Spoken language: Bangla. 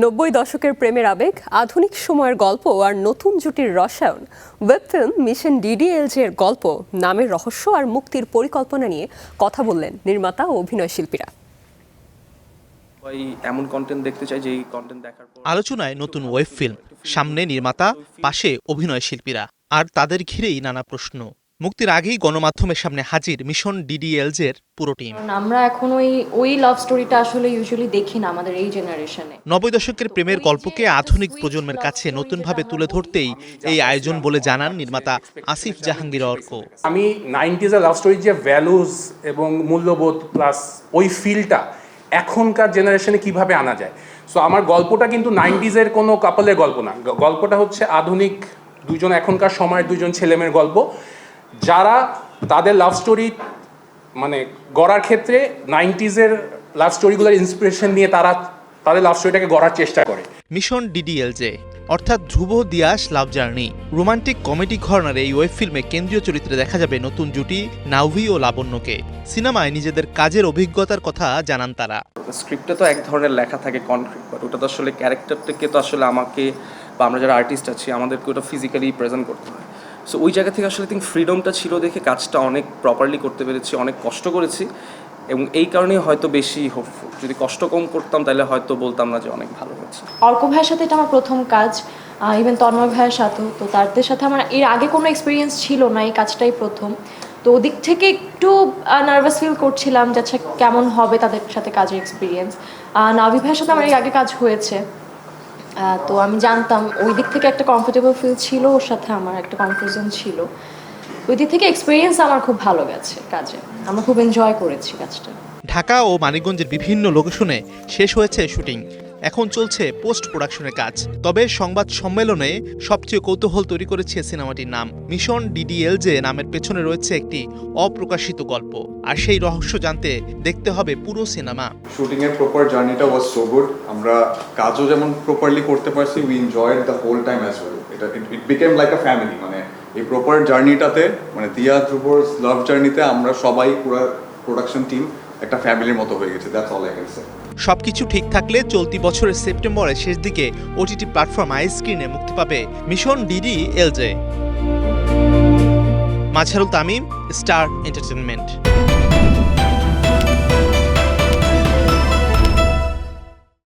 90 দশকের প্রেমের আবেগ, আধুনিক সময়ের গল্প আর নতুন জুটির রসায়ন। ওয়েব ফিল্ম মিশন ডিডিএলজে এর গল্প, নামের রহস্য আর মুক্তির পরিকল্পনা নিয়ে কথা বললেন নির্মাতা ও অভিনয় শিল্পীরা। এমন কন্টেন্ট দেখতে চাই যে কন্টেন্ট দেখার পর আলোচনায় নতুন ওয়েব ফিল্ম, সামনে নির্মাতা, পাশে অভিনয় শিল্পীরা, আর তাদের ঘিরেই নানা প্রশ্ন। মুক্তির আগেই গণমাধ্যমের সামনে হাজির মিশন ডিডিএলজের পুরো টিম। আমরা এখন ওই লাভ স্টোরিটা আসলে ইউজুয়ালি দেখি না আমাদের এই জেনারেশনে। 90 দশকের প্রেমের গল্পকে আধুনিক প্রজন্মের কাছে নতুনভাবে তুলে ধরতেই এই আয়োজন বলে জানান নির্মাতা আসিফ জাহাঙ্গীর অর্ক। আমি 90s লাভ স্টোরির যে ভ্যালুজ এবং মূল্যবোধ প্লাস ওই ফিলটা এখনকার জেনারেশনে কিভাবে আনা যায়। সো আমার গল্পটা কিন্তু 90s কোনো কাপলের গল্প না, গল্পটা হচ্ছে আধুনিক দুজন, এখনকার সময়ের দুজন ছেলেমেয়ের গল্প, যারা তাদের লাভ স্টোরি মানে গড়ার ক্ষেত্রে 90s লাভ স্টোরিগুলোর ইন্সপিরেশন নিয়ে তারা তাদের লাভ স্টোরিটাকে গড়ার চেষ্টা করে। মিশন ডিডিএলজে অর্থাৎ ধ্রুব Diaz love journey, romantic comedy ঘরানার এই ওয়েব ফিল্মে কেন্দ্রীয় চরিত্রে দেখা যাবে নতুন জুটি নাভি ও লাবণ্যকে। সিনেমায় নিজেদের কাজের অভিজ্ঞতার কথা জানান তারা। স্ক্রিপ্টে তো এক ধরনের লেখা থাকে কনক্রিট, বাট ওটা তো আসলে ক্যারেক্টারটাকে তো আসলে আমাকে বা আমরা যারা আর্টিস্ট আছি আমাদেরকে ওটা ফিজিক্যালি প্রেজেন্ট করতে হয়। সো ওই জায়গা থেকে আসলে ফ্রিডমটা ছিল দেখে কাজটা অনেক প্রপারলি করতে পেরেছি, অনেক কষ্ট করেছি এবং এই কারণেই হয়তো বেশি হোপফুল। যদি কষ্ট কম করতাম তাহলে হয়তো বলতাম না যে অনেক ভালো হয়েছে। অর্ক ভাইয়ের সাথে এটা আমার প্রথম কাজ, ইভেন তন্ময় ভাইয়ের সাথেও। তো তাদের সাথে আমার এর আগে কোনো এক্সপিরিয়েন্স ছিল না, এই কাজটাই প্রথম। তো ওদিক থেকে একটু নার্ভাস ফিল করছিলাম যে আচ্ছা কেমন হবে তাদের সাথে কাজের এক্সপিরিয়েন্স। নাভি ভাইয়ের সাথে আমার এর আগে কাজ হয়েছে, তো আমি জানতাম ওই দিক থেকে একটা কমফোর্টেবল ফিল ছিল, ওর সাথে আমার একটা কনফিউশন ছিল। ওই দিক থেকে এক্সপিরিয়েন্স আমার খুব ভালো গেছে কাজে, আমরা খুব এনজয় করেছি কাজটা। ঢাকা ও মানিকগঞ্জের বিভিন্ন লোকেশনে শেষ হয়েছে শুটিং, এখন চলছে পোস্ট প্রোডাকশনের কাজ। তবে সংবাদ সম্মেলনে সবচেয়ে কৌতূহল তৈরি করেছে সিনেমাটির নাম। মিশন ডিডিএলজে নামের পেছনে রয়েছে একটি অপ্রকাশিত গল্প, আর সেই রহস্য জানতে দেখতে হবে পুরো সিনেমা। শুটিং এর প্রপার জার্নিটা ওয়াজ সো গুড। আমরা কাজও যেমন প্রপারলি করতে পারছি, we enjoyed the whole time as well. It became like a family. মানে এই প্রপার জার্নিটাতে, মানে দিয়া ধ্রুবর লাভ জার্নিতে আমরা সবাই পুরো প্রোডাকশন টিম একটা ফ্যামিলির মতো হয়ে গেছে। That's all I can say. সবকিছু ঠিক থাকলে চলতি বছরের সেপ্টেম্বরের শেষ দিকে ওটিটি প্ল্যাটফর্ম আইস্ক্রিনে মুক্তি পাবে mission DDLJ. Mazharul Tamim, star entertainment.